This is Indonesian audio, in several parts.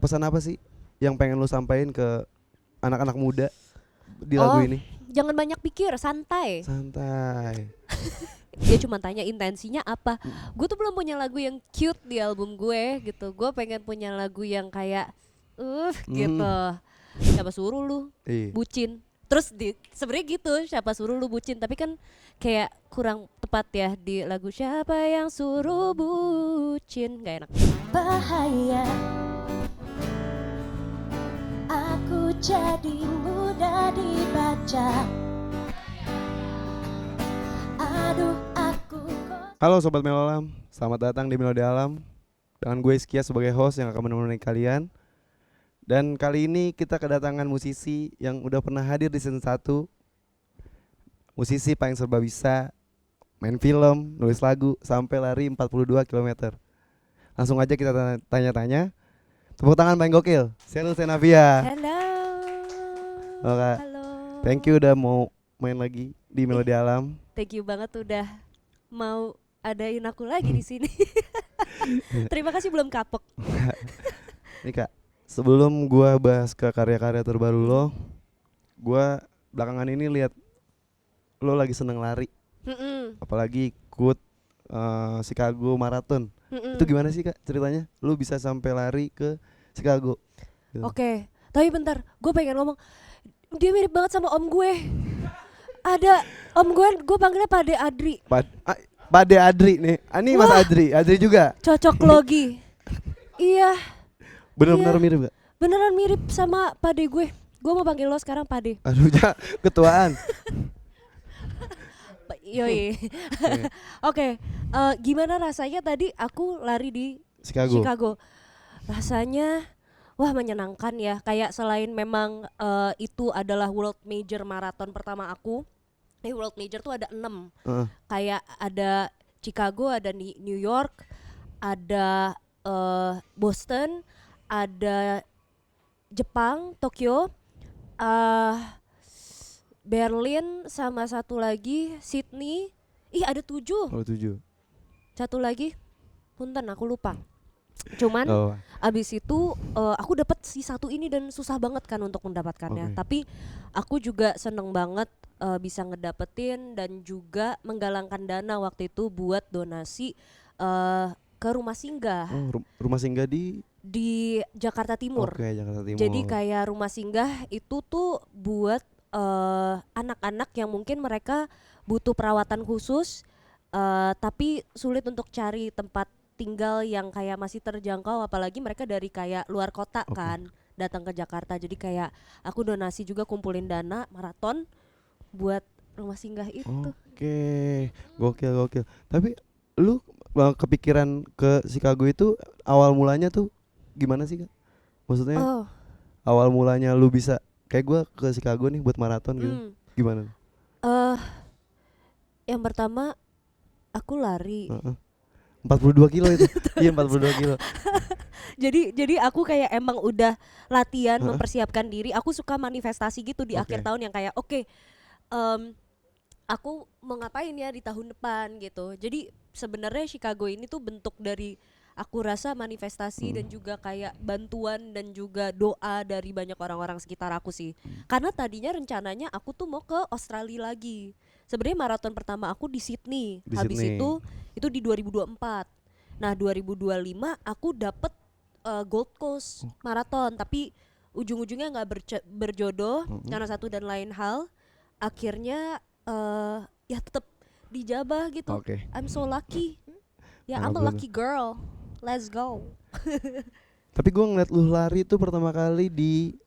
pesan apa sih yang pengen lu sampaikan ke anak-anak muda di lagu Oh, ini? jangan banyak pikir, santai. Santai. Dia cuma tanya intensinya apa. Mm. Gue tuh belum punya lagu yang cute di album gue gitu. Gue pengen punya lagu yang kayak gitu. Mm. Siapa suruh lu Iya. bucin? Terus sebenarnya gitu, siapa suruh lu bucin? Tapi kan kayak kurang tepat ya di lagu siapa yang suruh bucin, gak enak. Bahaya, aku jadi mudah dibaca. Aduh, aku kok. Halo Sobat Melolam, selamat datang di Melodi Alam. Dengan gue Iskia sebagai host yang akan menemani kalian. Dan kali ini kita kedatangan musisi yang udah pernah hadir di season 1. Musisi paling serba bisa, main film, nulis lagu, sampai lari 42 km. Langsung aja kita tanya-tanya. Tepuk tangan paling gokil, Selu Senavia. Hello. Halo Kak, Halo. thank you udah mau main lagi di Melodi Alam. Thank you banget udah mau adain aku lagi di sini. Terima kasih belum kapok. Nih Kak, sebelum gua bahas ke karya-karya terbaru lo, gua belakangan ini lihat lo lagi seneng lari, Mm-mm. apalagi ikut Chicago Marathon. Mm-mm. Itu gimana sih Kak ceritanya? Lu bisa sampai lari ke Chicago? Gitu. Oke, tapi bentar, gue pengen ngomong. Dia mirip banget sama om gue. Ada om gue panggilnya Pade Adri. Pade Adri nih. Ini Mas Wah. Adri juga. Cocok logi. Iya, Bener-bener Iya. mirip gak? beneran mirip sama Pade gue. Gue mau panggil lo sekarang Pade. Aduh ya, ketuaan. Yoi. Oke, gimana rasanya tadi aku lari di Chicago. Chicago? Rasanya wah menyenangkan ya. Kayak selain memang itu adalah World Major Marathon pertama aku. World Major tuh ada 6. Heeh. Kayak ada Chicago, ada New York, ada Boston, ada Jepang, Tokyo, Berlin, sama satu lagi Sydney. Ih ada 7. Oh 7. Satu lagi punten aku lupa. Cuman Oh. abis itu aku dapat si satu ini dan susah banget kan untuk mendapatkannya. Oke. Tapi aku juga seneng banget bisa ngedapetin dan juga menggalangkan dana waktu itu buat donasi ke rumah singgah Oh, rumah singgah di Jakarta Timur. Oke, Jakarta Timur. Jadi kayak rumah singgah itu tuh buat anak-anak yang mungkin mereka butuh perawatan khusus tapi sulit untuk cari tempat tinggal yang kayak masih terjangkau, apalagi mereka dari kayak luar kota Oke. kan datang ke Jakarta. Jadi kayak aku donasi juga kumpulin dana maraton buat rumah singgah itu. Oke, gokil. Tapi lu kepikiran ke Chicago itu awal mulanya tuh gimana sih Kak? Maksudnya Oh, awal mulanya lu bisa kayak gua ke Chicago nih buat maraton gitu. mm. Gimana? Yang pertama aku lari. Heeh. 42 kilo itu. Iya 42 kilo. Jadi aku kayak emang udah latihan Heeh. mempersiapkan diri. Aku suka manifestasi gitu di Oke. akhir tahun yang kayak oke, aku mau ngapain ya di tahun depan gitu. Jadi sebenarnya Chicago ini tuh bentuk dari aku rasa manifestasi dan juga kayak bantuan dan juga doa dari banyak orang-orang sekitar aku sih. Karena tadinya rencananya aku tuh mau ke Australia lagi. Sebenarnya maraton pertama aku di Sydney. Di Habis Sydney. itu di 2024. Nah, 2025 aku dapet Gold Coast maraton, tapi ujung-ujungnya nggak berjodoh karena satu dan lain hal. Akhirnya ya tetap dijabah gitu. Oke. I'm so lucky. Ya, I'm a Alhamdulillah. lucky girl. Let's go. Tapi gua ngeliat lu lari tuh pertama kali di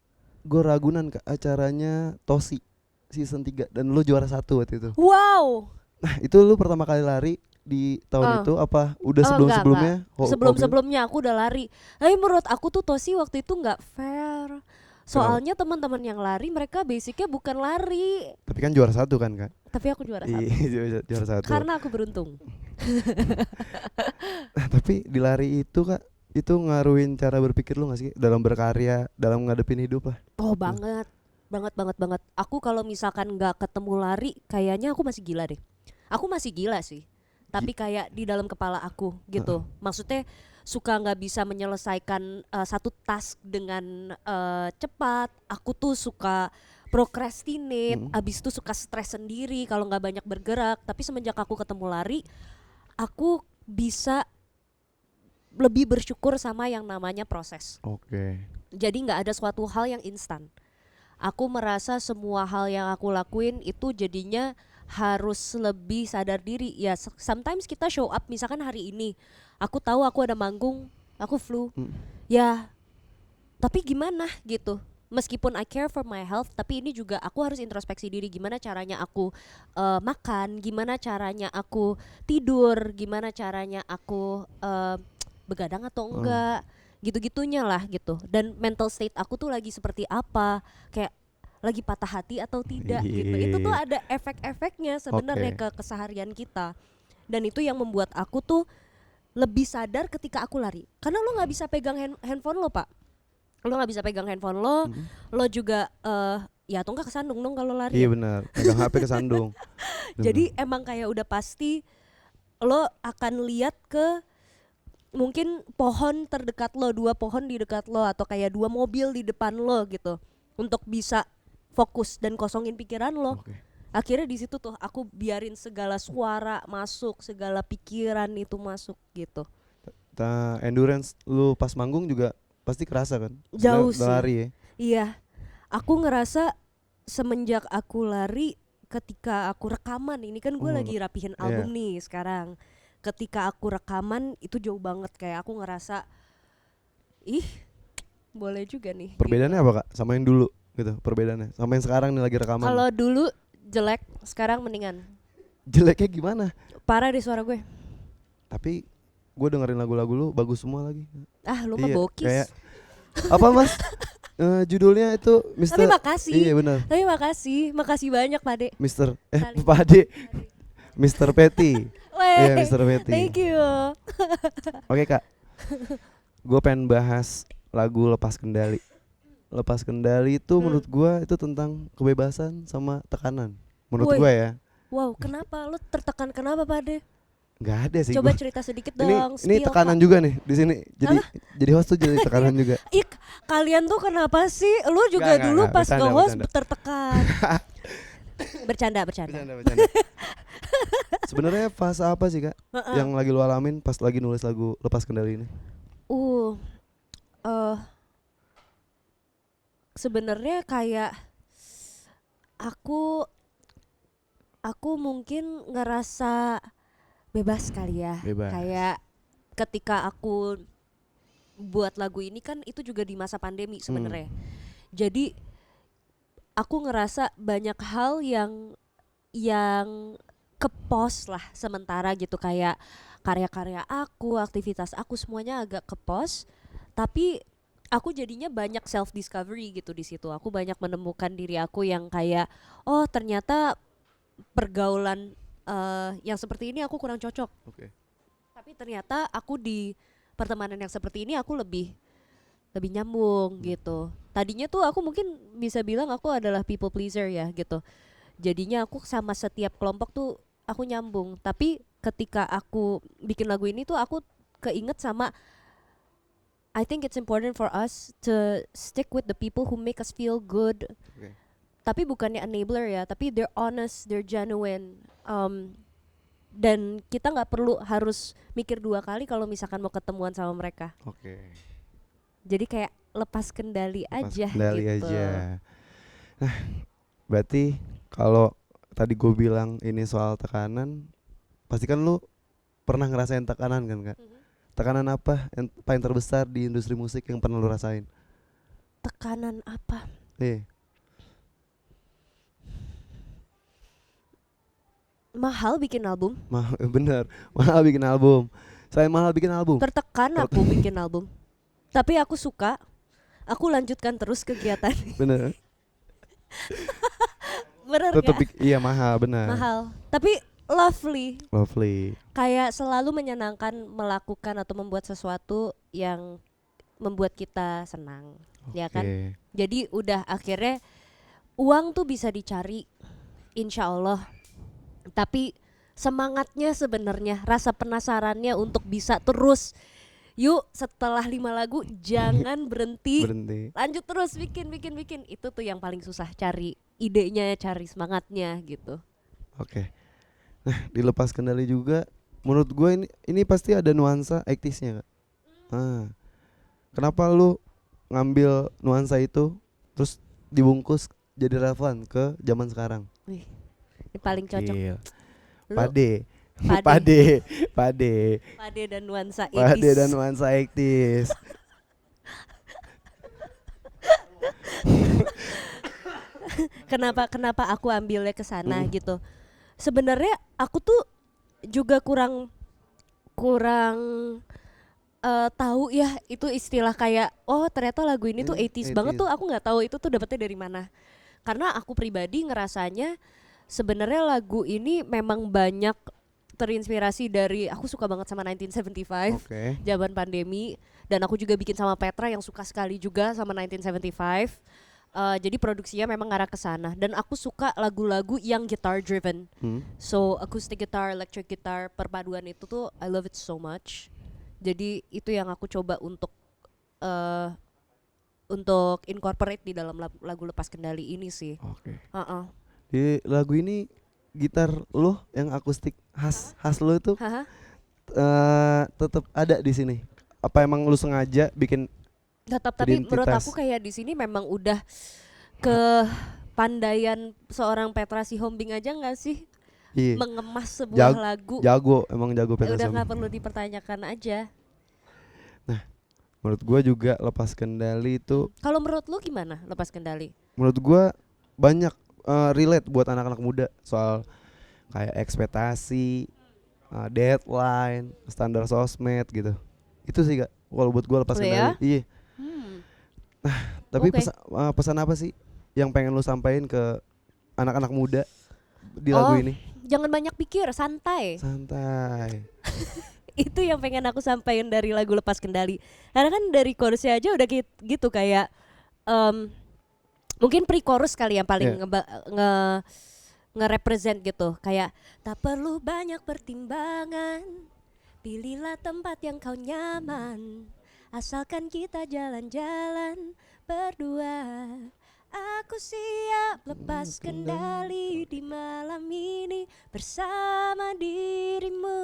Gor Ragunan Kak, acaranya Tosi season 3 dan lu juara 1 waktu itu. Wow. Nah, itu lu pertama kali lari di tahun itu apa udah Oh, sebelum-sebelumnya? Sebelum-sebelumnya aku udah lari. Tapi menurut aku tuh Tosi waktu itu nggak fair. Soalnya teman-teman yang lari mereka basicnya bukan lari. Tapi kan juara 1 kan Kak? Tapi aku juara 1. Iya, juara 1. Karena aku beruntung. Nah, tapi di lari itu Kak, itu ngaruhin cara berpikir lu gak sih dalam berkarya, dalam ngadepin hidup lah? Oh banget. Banget. Aku kalau misalkan nggak ketemu lari, kayaknya aku masih gila deh. Aku masih gila sih. Tapi kayak di dalam kepala aku gitu. Maksudnya suka nggak bisa menyelesaikan satu task dengan cepat. Aku tuh suka procrastinate, abis itu suka stres sendiri kalau nggak banyak bergerak. Tapi semenjak aku ketemu lari, aku bisa lebih bersyukur sama yang namanya proses. Oke. Jadi nggak ada suatu hal yang instan. Aku merasa semua hal yang aku lakuin itu jadinya harus lebih sadar diri. Ya sometimes kita show up, misalkan hari ini aku tahu aku ada manggung, aku flu. Ya tapi gimana gitu. Meskipun I care for my health, tapi ini juga aku harus introspeksi diri, gimana caranya aku makan, gimana caranya aku tidur, gimana caranya aku begadang atau enggak, gitu-gitunya lah gitu. Dan mental state aku tuh lagi seperti apa, kayak lagi patah hati atau tidak gitu. Itu tuh ada efek-efeknya sebenarnya ke keseharian kita. Dan itu yang membuat aku tuh lebih sadar ketika aku lari. Karena lo nggak bisa pegang handphone lo, Pak. Lo nggak bisa pegang handphone lo, lo juga ya atau enggak kesandung dong kalau lari. Iya benar, pegang HP kesandung. Jadi emang kayak udah pasti lo akan lihat ke mungkin pohon terdekat lo, 2 pohon di dekat lo, atau kayak 2 mobil di depan lo gitu, untuk bisa fokus dan kosongin pikiran lo. Akhirnya di situ tuh aku biarin segala suara masuk, segala pikiran itu masuk gitu. Endurance lu pas manggung juga pasti kerasa kan? Jauh Udah sih. lari ya? Iya, aku ngerasa semenjak aku lari, ketika aku rekaman, ini kan gue lagi rapihin album nih sekarang. Ketika aku rekaman itu jauh banget, kayak aku ngerasa ih boleh juga nih. Perbedaannya apa Kak sama yang dulu gitu? Perbedaannya sama yang sekarang nih lagi rekaman. Kalau dulu jelek, sekarang mendingan. Jeleknya gimana? Parah deh suara gue. Tapi gue dengerin lagu-lagu lu bagus semua lagi. Ah lu mah Iya, bokis. kayak apa Mas? Judulnya itu Mister. Tapi makasih. Iya benar. Tapi makasih banyak Pak De. Mister Kali. Pak Ade. Mister Petty. Iya Mister Petty. Thank you. Oke Kak, gue pengen bahas lagu Lepas Kendali. Lepas Kendali itu menurut gue itu tentang kebebasan sama tekanan. Menurut Woi. gue ya. Wow, kenapa lu tertekan, kenapa Pak De? Nggak ada sih. Coba gua. cerita sedikit Ini dong. tekanan juga nih di sini. Jadi host tuh jadi tekanan juga. Ih, kalian tuh kenapa sih? Lu juga Nggak, dulu pas bercanda, nge-host bercanda. tertekan. Bercanda. Bercanda. Sebenarnya fase apa sih Kak yang lagi lu alamin pas lagi nulis lagu Lepas Kendali ini? Sebenarnya kayak aku mungkin ngerasa bebas kali ya. Bebas. Kayak ketika aku buat lagu ini kan itu juga di masa pandemi sebenarnya. Jadi aku ngerasa banyak hal yang ke-pause lah sementara gitu, kayak karya-karya aku, aktivitas aku semuanya agak ke-pause. Tapi aku jadinya banyak self discovery gitu di situ. Aku banyak menemukan diri aku yang kayak oh ternyata pergaulan yang seperti ini aku kurang cocok. Tapi ternyata aku di pertemanan yang seperti ini aku lebih nyambung gitu. Tadinya tuh aku mungkin bisa bilang aku adalah people pleaser ya gitu. Jadinya aku sama setiap kelompok tuh aku nyambung. Tapi ketika aku bikin lagu ini tuh aku keinget sama I think it's important for us to stick with the people who make us feel good. Tapi bukannya enabler ya, tapi they're honest, they're genuine. Dan kita nggak perlu harus mikir 2 kali kalau misalkan mau ketemuan sama mereka. Jadi kayak lepas kendali aja gitu. Nah, berarti kalau tadi gue bilang ini soal tekanan, pasti kan lu pernah ngerasain tekanan kan Kak? Tekanan apa yang paling terbesar di industri musik yang pernah lu rasain? Tekanan apa? Mahal bikin album. Bener, mahal bikin album. Selain mahal bikin album, Tertekan aku bikin album. Tapi aku suka. Aku lanjutkan terus kegiatan. bener. Bener Tetep gak? iya mahal, benar. Mahal. Tapi lovely. Kayak selalu menyenangkan melakukan atau membuat sesuatu yang membuat kita senang. Ya kan? Jadi udah akhirnya uang tuh bisa dicari, insya Allah. Tapi semangatnya sebenarnya, rasa penasarannya untuk bisa terus Yuk setelah 5 lagu jangan berhenti. Berhenti. Lanjut terus bikin. Itu tuh yang paling susah, cari idenya, cari semangatnya gitu. Oke. Nah, dilepas kendali juga menurut gue ini pasti ada nuansa 80s-nya, Kak. Kenapa lu ngambil nuansa itu terus dibungkus jadi relevan ke zaman sekarang? Wih, ini paling cocok. Gil. Lu Pade. Pade. Pade Pade dan nuansa 80s. Pade dan nuansa 80s. Kenapa aku ambilnya ke sana gitu. Sebenarnya aku tuh juga kurang tahu ya itu istilah kayak oh ternyata lagu ini tuh 80s banget 80s. tuh, aku nggak tahu itu tuh dapetnya dari mana. Karena aku pribadi ngerasanya sebenarnya lagu ini memang banyak terinspirasi dari, aku suka banget sama 1975 Oke. zaman pandemi, dan aku juga bikin sama Petra yang suka sekali juga sama 1975. Jadi produksinya memang ngarah ke sana, dan aku suka lagu-lagu yang guitar driven. So acoustic guitar, electric guitar, perpaduan itu tuh I love it so much. Jadi itu yang aku coba untuk incorporate di dalam lagu Lepas Kendali ini sih. Oke. Uh-uh. Di lagu ini gitar lo yang akustik khas lo itu Haha. tetap ada di sini. Apa emang lu sengaja bikin Tetap, tapi menurut identitas? aku kayak di sini memang udah kepandaian seorang Petra Sihombing aja nggak sih Iya. mengemas sebuah lagu. Emang jago Petra Udah Sihombing. nggak perlu dipertanyakan aja. Menurut gua juga Lepas Kendali itu Kalau menurut lu gimana Lepas Kendali? menurut gua banyak relate buat anak-anak muda soal kayak ekspektasi, deadline, standar sosmed gitu. Itu sih Kak. Kalau buat gua Lepas Oh Kendali. ya? Iya. Tapi Oke. pesan apa sih yang pengen lu sampaikan ke anak-anak muda di lagu Oh. ini? Jangan banyak pikir, santai. Santai. Itu yang pengen aku sampaikan dari lagu Lepas Kendali. Karena kan dari chorusnya aja udah gitu kayak mungkin pre-chorus kali yang paling nge-represent gitu. Kayak tak perlu banyak pertimbangan, pilihlah tempat yang kau nyaman, asalkan kita jalan-jalan berdua. Aku siap lepas kendali di malam ini bersama dirimu,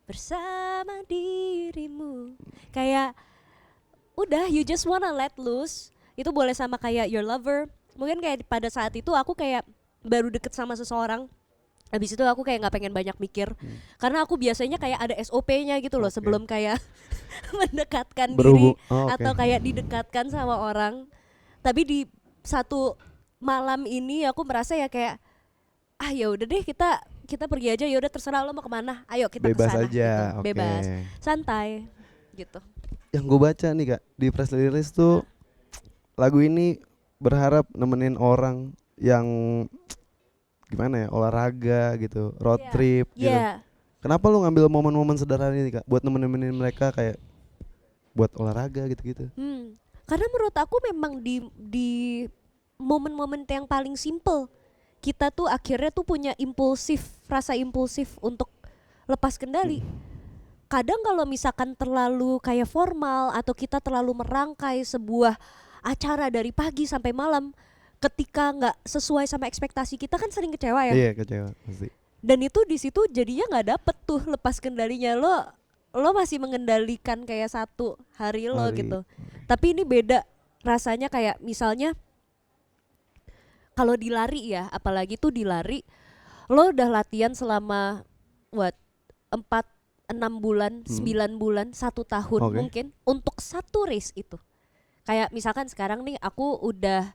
bersama dirimu. Kayak udah, you just wanna let loose. Itu boleh sama kayak your lover. Mungkin kayak pada saat itu aku kayak baru deket sama seseorang, habis itu aku kayak nggak pengen banyak mikir. Karena aku biasanya kayak ada SOP-nya gitu loh. Oke. Sebelum kayak mendekatkan Berhubung- diri oh, oke. atau kayak didekatkan sama orang. Tapi di satu malam ini aku merasa ya kayak ya udah deh, kita pergi aja, ya udah terserah lo mau kemana, ayo kita Bebas kesana aja. gitu. Oke. Bebas, santai gitu. Yang gue baca nih Kak di press release tuh lagu ini berharap nemenin orang yang gimana ya, olahraga gitu, road Iya. trip gitu. Iya. Kenapa lu ngambil momen-momen sederhana ini Kak buat nemenin mereka kayak buat olahraga gitu-gitu? Karena menurut aku memang di momen-momen yang paling simple kita tuh akhirnya tuh punya rasa impulsif untuk lepas kendali. Kadang kalau misalkan terlalu kayak formal atau kita terlalu merangkai sebuah acara dari pagi sampai malam, ketika nggak sesuai sama ekspektasi kita kan sering kecewa ya. Iya, kecewa pasti. Dan itu di situ jadinya nggak dapet tuh lepas kendalinya. Lo masih mengendalikan kayak satu hari lo gitu. Tapi ini beda rasanya, kayak misalnya kalau di lari ya, apalagi tuh di lari, lo udah latihan selama 4-6 bulan, 9 bulan, 1 tahun Oke. mungkin untuk satu race itu. Kayak misalkan sekarang nih aku udah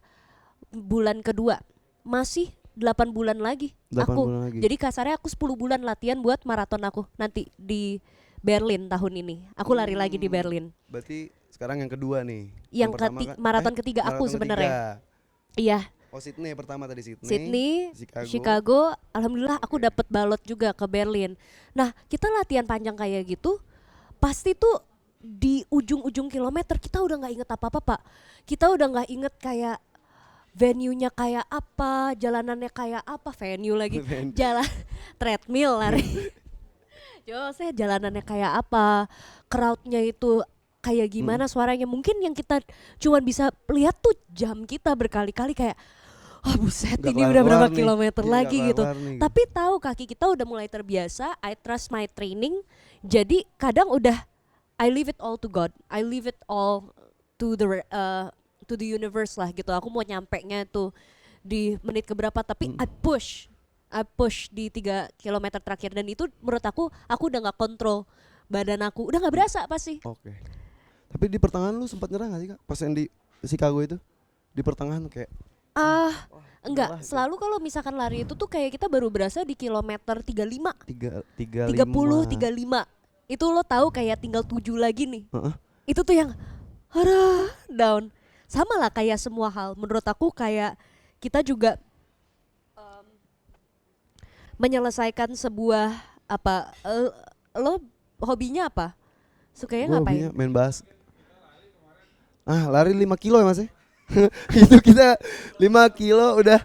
bulan kedua, masih 8 bulan lagi 8 aku. bulan lagi. Jadi kasarnya aku 10 bulan latihan buat maraton aku nanti di Berlin tahun ini. Aku lari lagi di Berlin. Berarti sekarang yang kedua nih. Yang pertama kan- maraton ketiga aku maraton sebenarnya. ketiga. Iya, Oh, Sydney pertama tadi, Sydney, Chicago. Chicago. Alhamdulillah aku dapat balot juga ke Berlin. Nah, kita latihan panjang kayak gitu, pasti tuh di ujung-ujung kilometer kita udah nggak inget apa-apa, Pak. Kita udah nggak inget kayak venue-nya kayak apa, jalanannya kayak apa, venue lagi, Venue. jalan treadmill lari. Jo, saya jalanannya kayak apa, crowdnya itu kayak gimana suaranya. Mungkin yang kita cuman bisa lihat tuh jam kita berkali-kali kayak, oh buset Nggak ini udah berapa kelar-kelar nih. kilometer Iya, lagi nggak gitu. kelar-kelar nih, gitu. Tapi tahu kaki kita udah mulai terbiasa, I trust my training. Jadi kadang udah I leave it all to God. I leave it all to the universe lah gitu. Aku mau nyampenya tuh di menit keberapa tapi I push di 3 kilometer terakhir dan itu menurut aku udah nggak kontrol badan aku, udah nggak berasa pasti. Oke. Tapi di pertengahan lu sempat nyerah gak sih Kak? Pas yang di Chicago itu di pertengahan kayak Enggak, udahlah, selalu kalau misalkan lari itu tuh kayak kita baru berasa di kilometer 35, 30 35. Itu lo tahu kayak tinggal 7 lagi nih. Heeh. Itu tuh yang aduh, down. Sama lah kayak semua hal. Menurut aku kayak kita juga menyelesaikan sebuah apa lo hobinya apa? Sukanya Gua ngapain? hobinya main basket. Lari 5 kilo ya Mas ya? Itu kita 5 kilo udah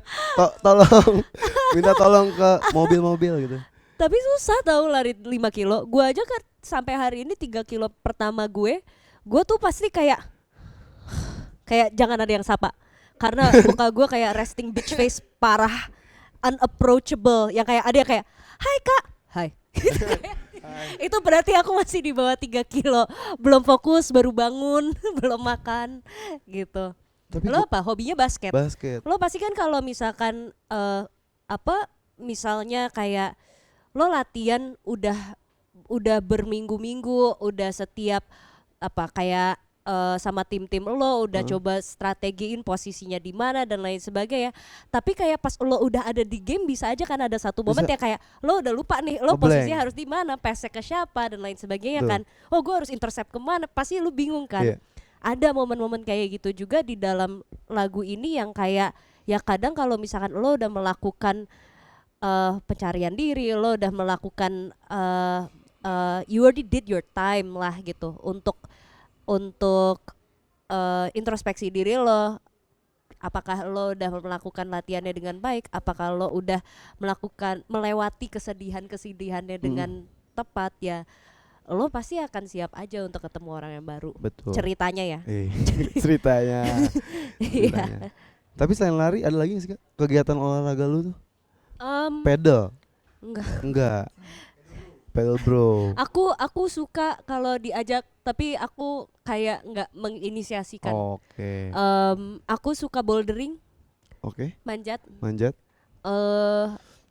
tolong minta tolong ke mobil-mobil gitu. Tapi susah tahu lari 5 kilo. Gue aja kan sampai hari ini 3 kilo pertama gue tuh pasti kayak jangan ada yang sapa. Karena muka gue kayak resting bitch face parah, unapproachable. Yang kayak ada yang kayak, hai kak, hai. Itu berarti aku masih di bawah 3 kilo. Belum fokus, baru bangun, belum makan gitu. Tapi Lo apa? Hobinya basket? basket. Lo pasti kan kalau misalkan misalnya kayak lo latihan udah berminggu-minggu, udah setiap kayak sama tim-tim lo udah coba strategiin posisinya di mana dan lain sebagainya. Tapi kayak pas lo udah ada di game bisa aja kan ada satu momen Bisa. ya kayak lo udah lupa nih lo Ngeblank. posisinya harus di mana, pasnya ke siapa dan lain sebagainya Betul. kan. Oh gue harus intercept kemana, pasti lo bingung kan. Iya. Ada momen-momen kayak gitu juga di dalam lagu ini yang kayak ya kadang kalau misalkan lo udah melakukan pencarian diri, lo udah melakukan you already did your time lah gitu untuk introspeksi diri lo. Apakah lo udah melakukan latihannya dengan baik? Apakah lo udah melewati kesedihannya dengan tepat ya? Lo pasti akan siap aja untuk ketemu orang yang baru. Betul. Ceritanya ya. Ceritanya. Iya. Tapi selain lari ada lagi gak sih Kak? Kegiatan olahraga lu tuh? Em, Pedal? Enggak. Pedal bro. Aku suka kalau diajak tapi aku kayak nggak menginisiasikan. Oke. Aku suka bouldering, Oke. manjat.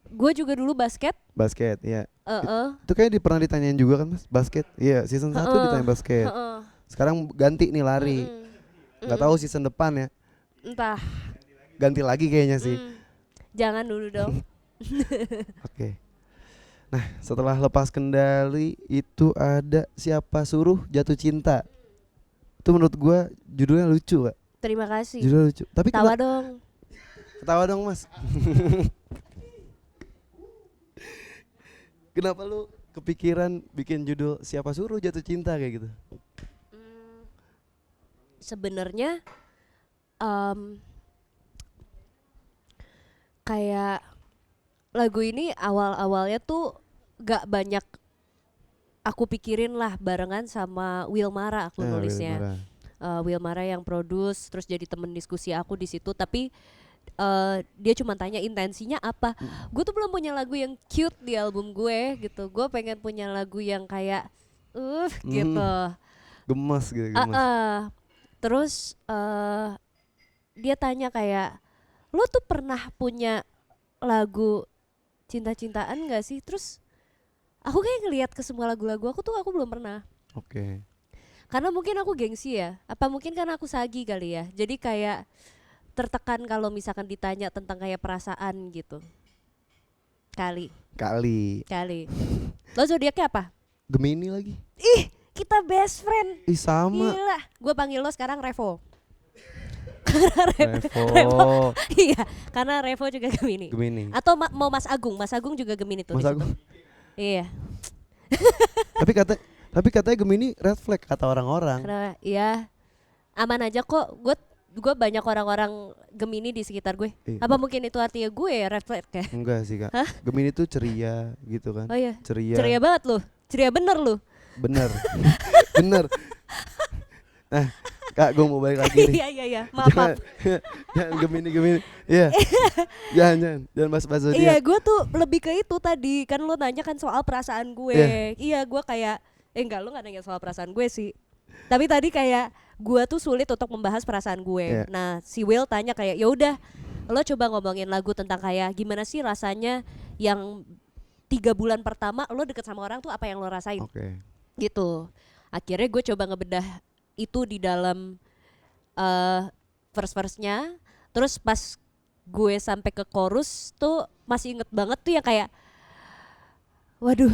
Gue Juga dulu basket. basket, ya. Heeh. Itu kayak pernah ditanyain juga kan Mas, basket. Iya, season 1 ditanya basket. Heeh. Sekarang ganti nih lari. Nggak tahu season depan ya. Entah. Ganti lagi kayaknya sih. Jangan dulu dong. Oke. Nah, setelah lepas kendali itu ada Siapa Suruh Jatuh Cinta. Itu menurut gua judulnya lucu, Kak. Terima kasih. Judulnya lucu. Tapi Tawa dong. ketawa dong, Mas. Kenapa lu kepikiran bikin judul Siapa Suruh Jatuh Cinta kayak gitu? Sebenarnya kayak lagu ini awal-awalnya tuh gak banyak aku pikirin lah, barengan sama Wilmara aku nulisnya. Wilmara yang produce, terus jadi temen diskusi aku di situ. Tapi dia cuma tanya intensinya apa. Gue tuh belum punya lagu yang cute di album gue gitu. Gue pengen punya lagu yang kayak gitu. Gemes gitu, gemes. Terus dia tanya kayak, lo tuh pernah punya lagu cinta-cintaan gak sih? Terus aku kayak ngeliat ke semua lagu-lagu aku belum pernah. Oke. Karena mungkin aku gengsi ya. Apa mungkin karena aku sagi kali ya. Jadi kayak tertekan kalau misalkan ditanya tentang kayak perasaan gitu. Kali. Lo zodiaknya apa? Gemini lagi. Ih, kita best friend. Ih, sama. Gila. Gue panggil lo sekarang Revo. Revo. Iya, karena Revo juga Gemini. Atau mau Mas Agung juga Gemini tuh. Mas Agung. Iya. Tapi katanya Gemini red flag kata orang-orang. Karena ya aman aja kok. Gue banyak orang-orang Gemini di sekitar gue. Apa mungkin itu artinya gue ya red flag ya? Enggak sih Kak. Gemini tuh ceria gitu kan. Oh iya. Ceria Banget loh. Ceria bener lu. Bener. Bener. Nah, Kak, gue mau balik lagi nih. Iya. Maaf. Jangan Gemini. Iya. Jangan bahas zodiak. Iya, gue tuh lebih ke itu tadi. Kan lo nanya kan soal perasaan gue. Iya, gue kayak enggak, lo gak nanya soal perasaan gue sih. Tapi tadi kayak gue tuh sulit untuk membahas perasaan gue. Nah, si Will tanya kayak, ya udah, lo coba ngomongin lagu tentang kayak gimana sih rasanya yang 3 bulan pertama lo deket sama orang tuh apa yang lo rasain. Oke. Gitu. Akhirnya gue coba ngebedah itu di dalam verse-verse-nya. Terus pas gue sampai ke chorus tuh masih inget banget tuh yang kayak waduh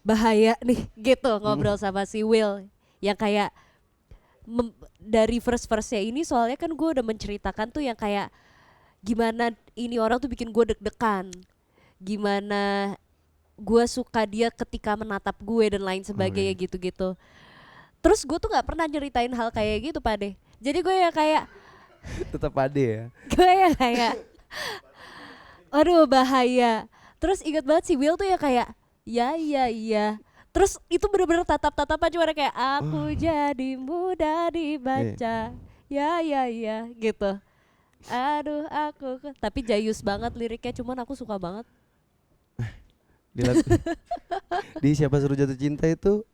bahaya nih gitu ngobrol sama si Will. Yang kayak dari verse-verse-nya ini soalnya kan gue udah menceritakan tuh yang kayak gimana ini orang tuh bikin gue deg-degan. Gimana gue suka dia ketika menatap gue dan lain sebagainya gitu-gitu. Terus gue tuh gak pernah nyeritain hal kayak gitu Pade. Jadi gue ya kayak Tetap Pade ya. gue ya kayak aduh bahaya. Terus inget banget si Will tuh ya kayak iya. Terus itu bener-bener tatap-tatapan cuma kayak aku jadi mudah dibaca. Ya gitu. Aduh aku tapi jayus banget liriknya, cuman aku suka banget. Di Siapa Suruh Jatuh Cinta itu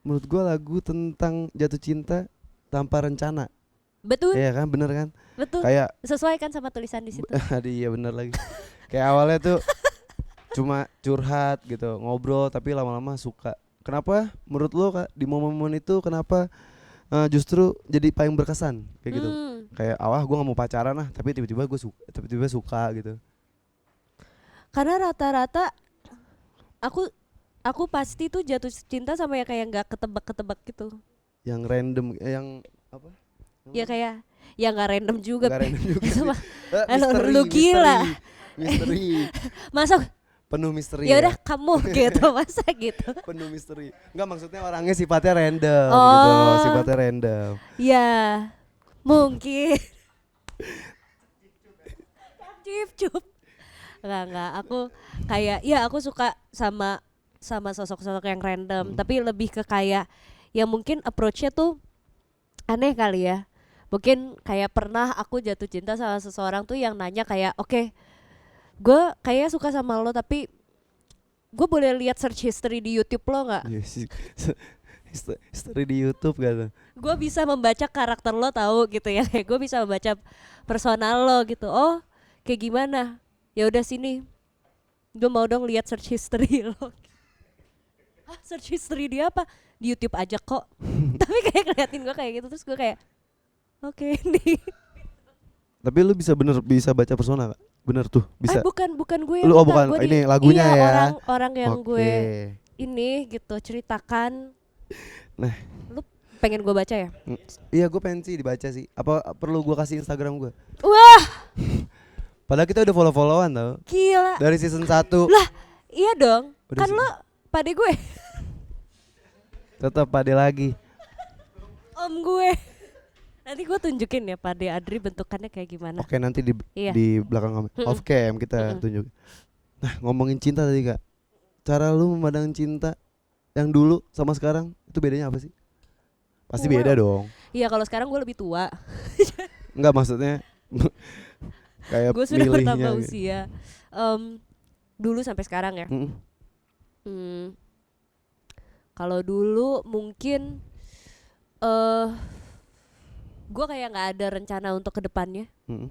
menurut gue lagu tentang jatuh cinta tanpa rencana. Betul. Iya kan, bener kan? Betul. Kayak Sesuai kan sama tulisan di situ. iya bener lagi. Kayak awalnya tuh cuma curhat gitu, ngobrol, tapi lama-lama suka. Kenapa menurut lo Kak di momen-momen itu kenapa justru jadi paling berkesan kayak gitu? Kayak gue gak mau pacaran lah, tapi tiba-tiba gue suka gitu. Karena rata-rata aku pasti tuh jatuh cinta sama yang kayak nggak ketebak gitu. Yang random, yang apa? Ya kayak yang nggak random juga. Gak random juga. Itu mah. Misteri, Lu gila. Misteri. Masuk. Penuh misteri. Ya udah kamu gitu masa gitu. Penuh misteri. Enggak, maksudnya orangnya sifatnya random Oh. gitu loh, sifatnya random. Ya mungkin. Cup. Enggak. Aku kayak ya aku suka sama sosok-sosok yang random. Tapi lebih ke kayak yang mungkin approach-nya tuh aneh kali ya. Mungkin kayak pernah aku jatuh cinta sama seseorang tuh yang nanya kayak oke, gue kayak suka sama lo tapi gue boleh lihat search history di YouTube lo nggak? History di YouTube gitu. Gue bisa membaca karakter lo tahu gitu ya, kayak gue bisa membaca personal lo gitu. Oh kayak gimana? Ya udah sini, gue mau dong lihat search history lo. Ah search history dia apa? Di YouTube aja kok. Tapi kayak ngeliatin gue kayak gitu terus gue kayak oke nih. Tapi lu bisa baca persona Kak? Bener tuh, bisa. Bukan gue yang Lu minta, bukan gua ini lagunya iya, ya. Orang yang Oke. gue ini gitu ceritakan. Nah, lu pengen gue baca ya? Iya, gue pengen sih dibaca sih. Apa perlu gue kasih Instagram gue? Wah, Padahal kita udah follow-followan tau. gila. Dari season 1. Lah, iya dong. Udah Kan sih. lo pade gue, Tetap Pade lagi. om gue. Nanti gue tunjukin ya Pade Adri bentukannya kayak gimana. Oke, nanti Iya. di belakang kamera. Off cam kita tunjuk. Nah, ngomongin cinta tadi Kak. Cara lu memandang cinta yang dulu sama sekarang itu bedanya apa sih? Pasti Wow. beda dong. Iya kalau sekarang gue lebih tua. Enggak, maksudnya kayak Gue sudah milihnya bertambah gitu. usia. Dulu sampai sekarang ya. Mm-mm. Kalau dulu mungkin gue kayak nggak ada rencana untuk kedepannya. Mm-mm.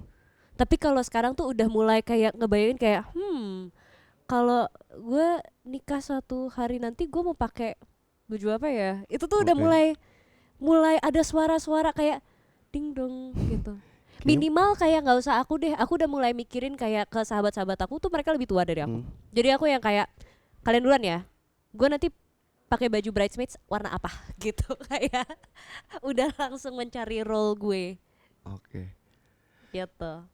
Tapi kalau sekarang tuh udah mulai kayak ngebayangin kayak kalau gue nikah suatu hari nanti gue mau pakai baju apa ya? Itu tuh udah Oke. mulai ada suara-suara kayak ding dong gitu. Minimal kayak nggak usah aku deh. Aku udah mulai mikirin kayak ke sahabat-sahabat aku tuh mereka lebih tua dari aku. Jadi aku yang kayak kalian duluan ya. Gue nanti pakai baju bridesmaids warna apa gitu kayak udah langsung mencari role gue Oke. gitu.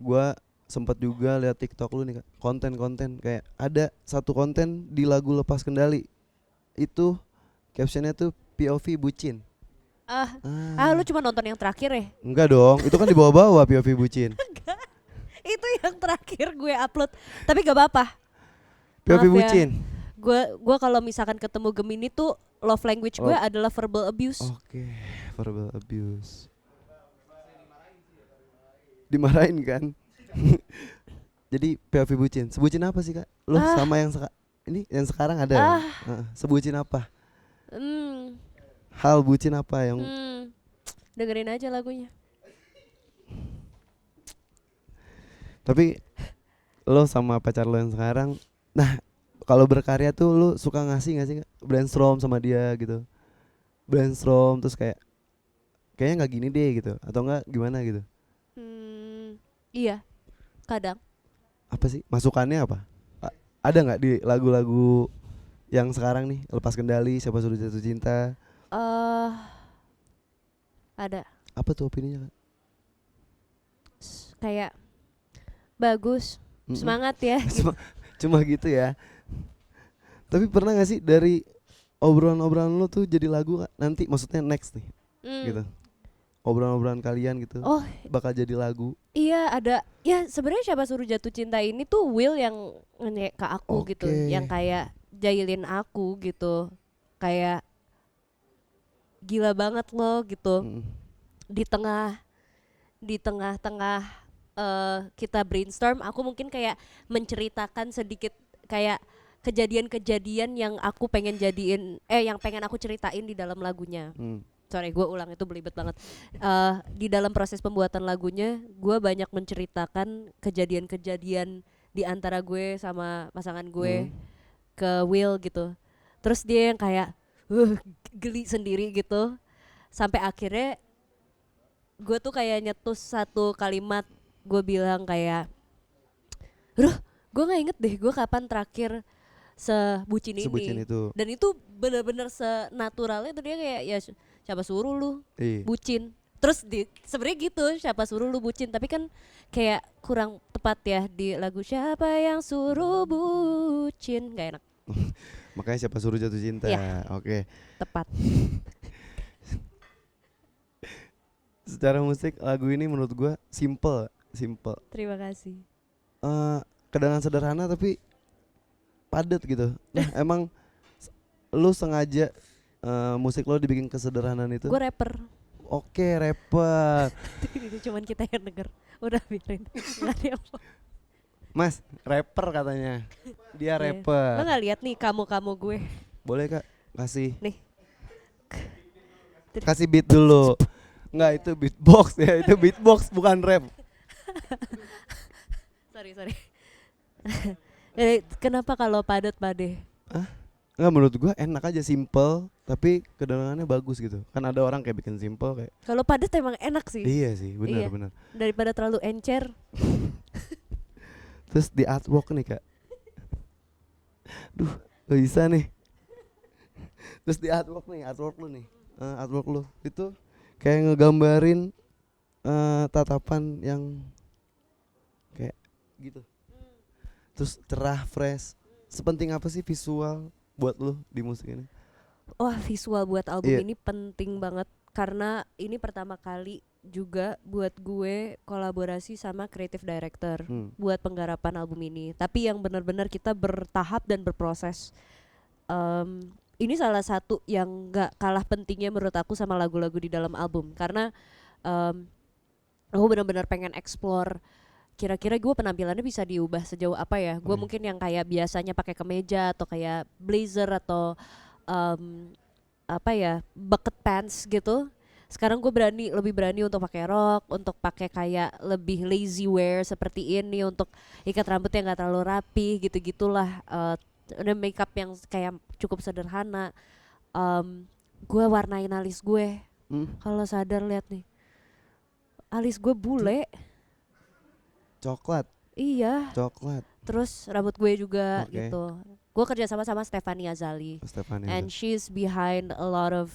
Gua sempat juga lihat TikTok lu nih Kak. Konten-konten kayak ada satu konten di lagu Lepas Kendali. Itu captionnya tuh POV bucin. Lu cuma nonton yang terakhir ya? Enggak dong, itu kan di bawah-bawah POV bucin. Itu yang terakhir gue upload. Tapi gak apa-apa. POV Maaf ya. bucin. Gua kalau misalkan ketemu Gemini tuh love language gue adalah verbal abuse. Oke, verbal abuse. Dimarahin kan? Jadi POV bucin. Sebutin apa sih Kak? Lo sama yang ini yang sekarang ada. Sebutin apa? Hal bucin apa yang Dengerin aja lagunya. Tapi lo sama pacar lo yang sekarang, nah kalau berkarya tuh lo suka ngasih gak sih Kak? Brainstorm sama dia gitu. Brainstorm terus kayaknya nggak gini deh gitu atau enggak gimana gitu. Iya, kadang. Apa sih masukannya apa? Ada nggak di lagu-lagu yang sekarang nih, Lepas Kendali, Siapa Suruh Jatuh Cinta? Ada. Apa tuh opininya Kak? Kayak bagus, semangat ya. Cuma gitu ya. Tapi pernah gak sih dari obrolan-obrolan lo tuh jadi lagu Kak? Nanti maksudnya next nih gitu. Obrolan-obrolan kalian gitu bakal jadi lagu. Iya ada. Ya sebenarnya Siapa Suruh Jatuh Cinta ini tuh Will yang nge ke aku gitu, yang kayak jahilin aku gitu, kayak gila banget lo gitu. Di tengah-tengah kita brainstorm, aku mungkin kayak menceritakan sedikit kayak kejadian-kejadian yang aku pengen yang pengen aku ceritain di dalam lagunya. Sorry, gue ulang, itu belibet banget. Di dalam proses pembuatan lagunya, gue banyak menceritakan kejadian-kejadian di antara gue sama pasangan gue ke Will gitu. Terus dia yang kayak geli sendiri gitu. Sampai akhirnya gue tuh kayak nyetus satu kalimat, gue bilang kayak, gue nggak inget deh gue kapan terakhir sebucin ini. Dan itu benar-benar senaturalnya tuh dia kayak ya siapa suruh lu bucin. Terus sebenarnya gitu, siapa suruh lu bucin, tapi kan kayak kurang tepat ya di lagu Siapa Yang Suruh Bucin, gak enak. Makanya Siapa Suruh Jatuh Cinta. Ya, Oke. tepat. Secara musik lagu ini menurut gue simple. Terima kasih. Dengan sederhana tapi padat gitu. Nah emang lu sengaja musik lo dibikin kesederhanaan itu? Gue rapper. Oke, rapper. Itu cuman kita yang denger. Udah biarin. Mas, rapper katanya. Dia rapper. Lo gak lihat nih kamu gue? Boleh Kak, kasih. Nih. Kasih beat dulu. Enggak, itu beatbox ya. Itu beatbox bukan rap. Sorry. Kenapa kalau padat Pade? Enggak, menurut gua enak aja, simple tapi kedengarannya bagus gitu. Kan ada orang kayak bikin simple kayak. Kalau padat emang enak sih. Iya sih, benar. Daripada terlalu encer. Terus di artwork nih Kak. Duh, gak bisa nih. Terus di artwork lu nih. Artwork lu itu kayak ngegambarin tatapan yang kayak gitu. Terus cerah, fresh. Sepenting apa sih visual buat lu di musik ini? Wah, visual buat album ini penting banget karena ini pertama kali juga buat gue kolaborasi sama creative director buat penggarapan album ini. Tapi yang benar-benar kita bertahap dan berproses. Ini salah satu yang gak kalah pentingnya menurut aku sama lagu-lagu di dalam album karena aku benar-benar pengen explore kira-kira gue penampilannya bisa diubah sejauh apa ya. Gue mungkin yang kayak biasanya pakai kemeja atau kayak blazer atau bucket pants gitu. Sekarang gue lebih berani untuk pakai rok, untuk pakai kayak lebih lazy wear seperti ini, untuk ikat rambut yang gak terlalu rapi gitu-gitulah. Ada makeup yang kayak cukup sederhana. Gue warnain alis gue. Kalau sadar lihat nih, alis gue bule. Coklat. Iya. Coklat. Terus rambut gue juga gitu. Gue kerja sama Stephanie Azali. And she's behind a lot of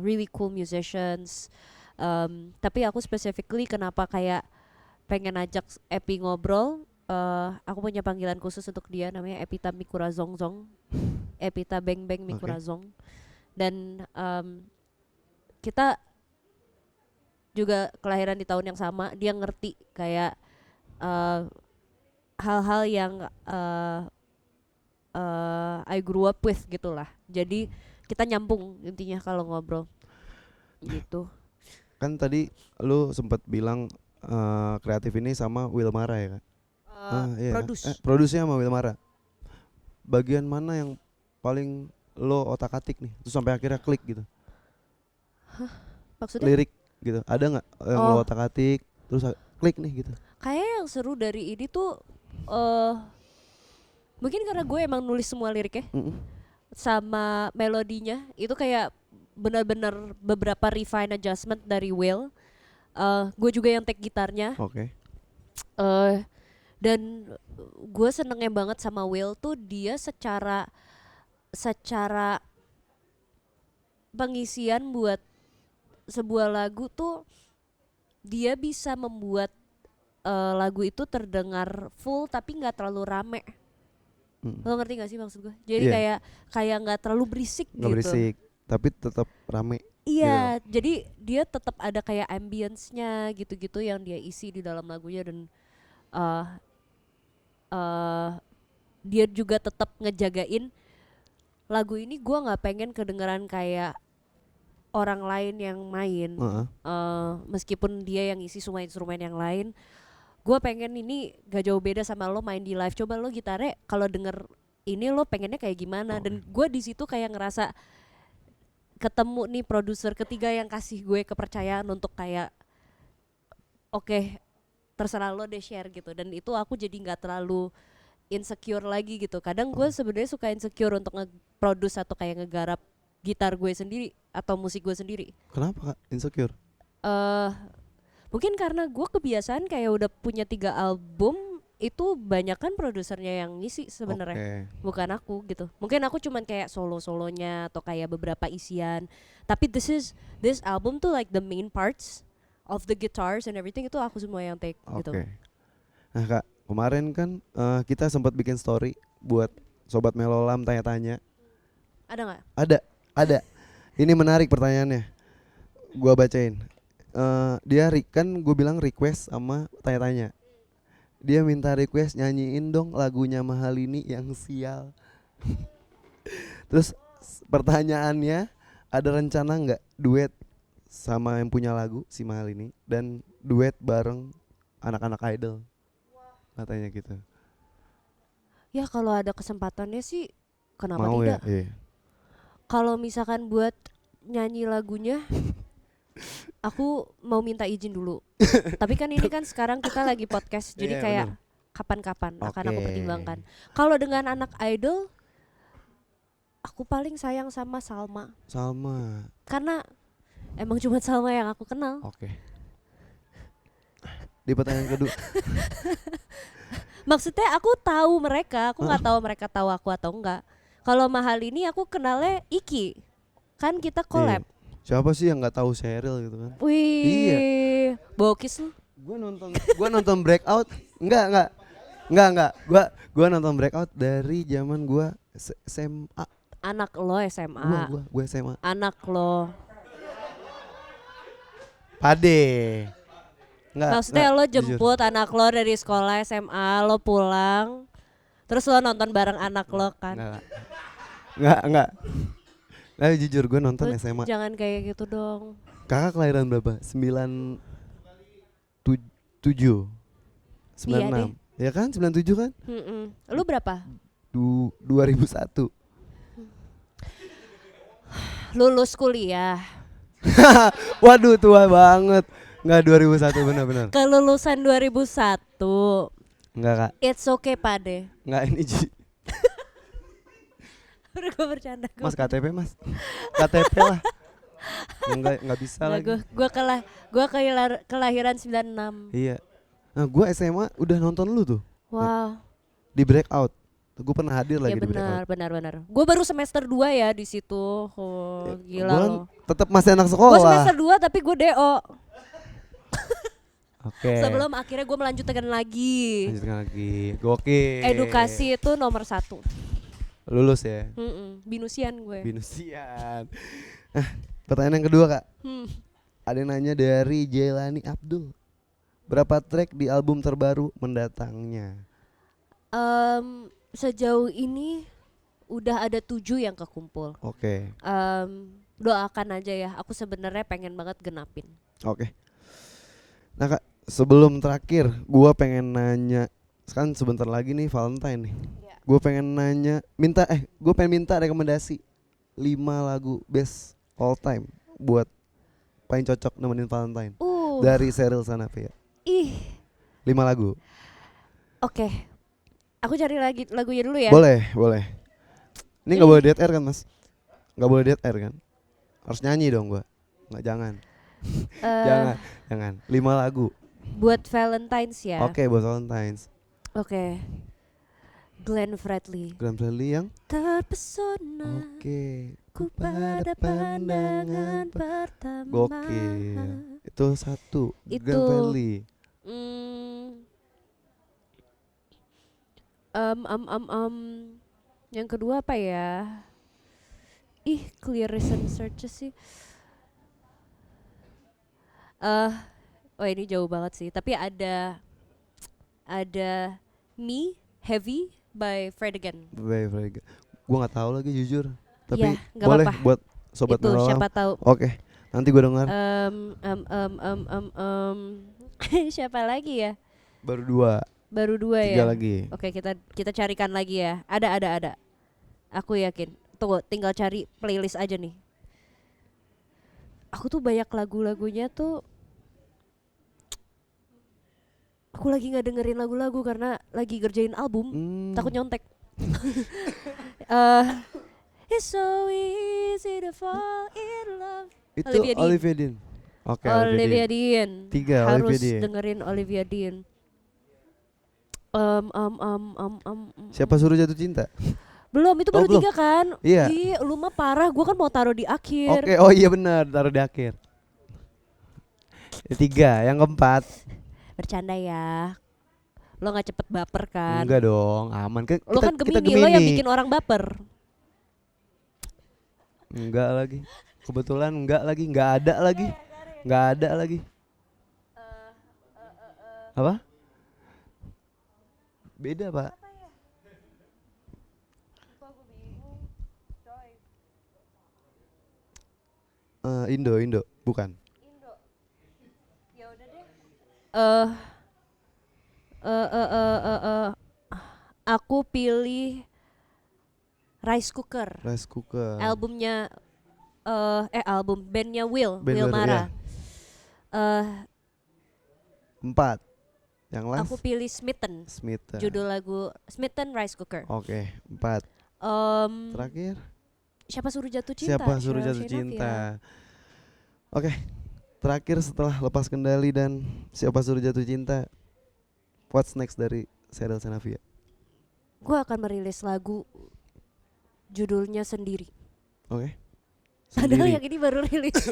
really cool musicians. Tapi aku specifically kenapa kayak pengen ajak Epi ngobrol. Aku punya panggilan khusus untuk dia, namanya Epita Mikura Zongzong. Epita Beng Beng Mikura Zong. Dan kita juga kelahiran di tahun yang sama. Dia ngerti kayak hal-hal yang I grew up with gitulah. Jadi kita nyambung intinya kalau ngobrol gitu. Kan tadi lu sempat bilang kreatif ini sama Wilmara ya kan? Iya. Produsnya sama Wilmara. Bagian mana yang paling lo otak-atik nih terus sampai akhirnya klik gitu? Maksudnya Lirik gitu. Ada nggak yang lo otak-atik terus klik nih gitu? kayak yang seru dari ini tuh mungkin karena gue emang nulis semua liriknya sama melodinya itu kayak benar-benar beberapa refine adjustment dari Will. Gue juga yang take gitarnya. Oke. Dan gue senengnya banget sama Will tuh dia secara pengisian buat sebuah lagu tuh dia bisa membuat lagu itu terdengar full tapi nggak terlalu rame. Lo ngerti gak sih maksud gue? Jadi kayak nggak terlalu berisik Nggak gitu. berisik tapi tetap rame. Iya, jadi dia tetap ada kayak ambience-nya gitu-gitu yang dia isi di dalam lagunya dan dia juga tetap ngejagain lagu ini gue nggak pengen kedengeran kayak orang lain yang main. Meskipun dia yang isi semua instrumen yang lain, gue pengen ini gak jauh beda sama lo main di live. Coba lo gitarnya kalau denger ini lo pengennya kayak gimana? Dan gue di situ kayak ngerasa ketemu nih produser ketiga yang kasih gue kepercayaan untuk kayak oke, terserah lo deh share gitu. Dan itu aku jadi nggak terlalu insecure lagi gitu. Kadang gue sebenarnya suka insecure untuk nge-produce atau kayak ngegarap gitar gue sendiri atau musik gue sendiri. Kenapa Kak insecure? Mungkin karena gue kebiasaan kayak udah punya 3 album itu banyak kan produsernya yang ngisi sebenarnya, bukan aku gitu. Mungkin aku cuman kayak solo-solonya atau kayak beberapa isian. Tapi this album tuh like the main parts of the guitars and everything itu aku semua yang take gitu. Nah Kak, kemarin kan kita sempat bikin story buat Sobat Melolam tanya-tanya. Ada nggak? Ada. Ini menarik pertanyaannya. Gua bacain. Dia kan gue bilang request sama tanya-tanya. Dia minta request nyanyiin dong lagunya Mahalini yang sial. Terus pertanyaannya, ada rencana nggak duet sama yang punya lagu si Mahalini dan duet bareng anak-anak idol? Katanya gitu. Ya kalau ada kesempatannya sih kenapa mau tidak? Ya? Iya. Kalau misalkan buat nyanyi lagunya aku mau minta izin dulu. Tapi kan ini kan sekarang kita lagi podcast, jadi kayak kapan-kapan akan aku pertimbangkan. Kalau dengan anak idol, aku paling sayang sama Salma. Karena emang cuma Salma yang aku kenal. Di pertanyaan kedua. Maksudnya aku tahu mereka, aku nggak tahu mereka tahu aku atau enggak. Kalau Mahalini aku kenalnya Iki, kan kita collab. Siapa sih yang nggak tahu Sheryl gitu kan? Wih, iya. Bokis lu. Gue nonton Breakout, enggak. Gue nonton Breakout dari zaman gue SMA. Anak lo SMA. Gue SMA. Anak lo. Pade. Maksudnya lo jemput anak lo dari sekolah SMA, lo pulang, terus lo nonton bareng anak lo kan? Enggak. Nah jujur gue nonton lo SMA. Jangan kayak gitu dong. Kakak kelahiran berapa? 97. 96. Ya kan 97 kan? Lu berapa? 2001. Lulus kuliah. Waduh tua banget. Enggak 2001 benar-benar. Kelulusan 2001. Enggak Kak. It's okay Pade. Enggak ini Udah gue bercanda. Mas KTP mas. KTP lah. Enggak bisa lagi. Gue kelahiran 96. Iya. Nah gue SMA udah nonton lu tuh. Wow. Di Breakout. Gue pernah hadir lagi di Breakout. Benar. Gue baru semester 2 ya di situ. Oh, gila gua lo. Tetap masih anak sekolah. Gue semester 2 tapi gue DO. Sebelum akhirnya gue melanjutkan lagi. Gokil. Edukasi itu nomor 1. Lulus ya. Binusian gue. Nah, pertanyaan yang kedua Kak. Ada yang nanya dari Jelani Abdul. Berapa track di album terbaru mendatangnya? Sejauh ini udah ada 7 yang kekumpul. Oke. Doakan aja ya, aku sebenarnya pengen banget genapin. Oke. Nah Kak, sebelum terakhir gua pengen nanya, kan sebentar lagi nih Valentine nih. Gue pengen minta rekomendasi 5 lagu best all time buat paling cocok nemenin Valentine dari Sheryl Sheinafia. 5 lagu. Oke. Aku cari lagi lagunya dulu ya. Boleh. Ini nggak boleh dead air kan Mas? Nggak boleh dead air kan? Harus nyanyi dong gua. Nggak, jangan. Jangan. 5 lagu. Buat Valentine's ya. Oke, buat Valentine's. Oke. Glenn Fredly yang terpesona. Oke. Ku pada pandangan pertama. Gokil. Itu 1. Itu. Glenn Fredly. Yang kedua apa ya? Clear Recent Searches sih. Ini jauh banget sih. Tapi ada Me Heavy by Fred Again. Gue nggak tahu lagi jujur. Tapi Ya, nggak boleh apa-apa. buat sobat Itu Melolam. siapa tahu. Oke, nanti gue dengar. Siapa lagi ya? Baru 2. Baru 2 3 ya. lagi. Oke, kita carikan lagi ya. Ada. Aku yakin. Tunggu, tinggal cari playlist aja nih. Aku tuh banyak lagu-lagunya tuh. Aku lagi nggak dengerin lagu-lagu karena lagi ngerjain album. Takut nyontek. It's so easy to fall in love. Itu Olivia Dean. Oke, Olivia Dean. 3 Harus Olivia Dean. dengerin Olivia Dean. Siapa suruh jatuh cinta? Belum, itu baru belum. 3 kan? Iya. Ih, lu mah parah, gua kan mau taruh di akhir. Oke, oh iya benar, taruh di akhir. 3, yang keempat. Bercanda ya. Lo gak cepet baper kan? Enggak dong, aman. Lo kan Gemini, lo yang bikin orang baper. Enggak lagi. Kebetulan enggak ada lagi. Apa? Beda, Pak. Indo, bukan. Aku pilih Rice Cooker. Albumnya bandnya Will Mara. 4. Yang last. Aku pilih Smitten. Judul lagu Smitten Rice Cooker. Oke, 4. Terakhir. Siapa suruh jatuh cinta? Oke. Terakhir setelah Lepas Kendali dan Siapa Suruh Jatuh Cinta, what's next dari Sheryl Sheinafia? Gue akan merilis lagu judulnya Sendiri. Oke. Padahal yang ini baru rilis.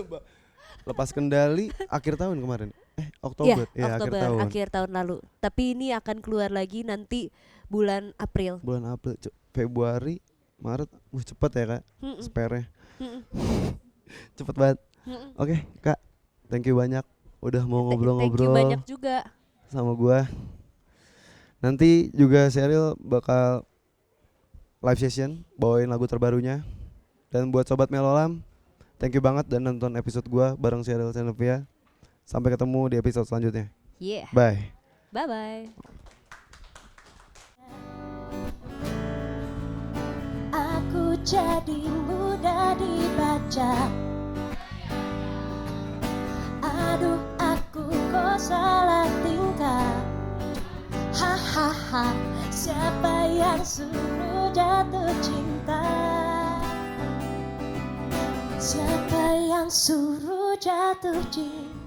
Lepas Kendali akhir tahun kemarin. Oktober. Ya, Oktober, akhir tahun lalu. Tapi ini akan keluar lagi nanti bulan April. Februari, Maret. Cepet ya Kak. Spare-nya. Cepet banget. Oke, Kak. Thank you banyak udah mau ngobrol-ngobrol. Thank you banyak juga sama gua. Nanti juga Sheryl bakal live session bawain lagu terbarunya. Dan buat sobat Melolam, thank you banget dan nonton episode gua bareng Sheryl Sheinafia. Sampai ketemu di episode selanjutnya. Bye. Bye. Aku jadi mudah dibaca. Aduh, aku kok salah tingkah. Hahaha, siapa yang suruh jatuh cinta? Siapa yang suruh jatuh cinta?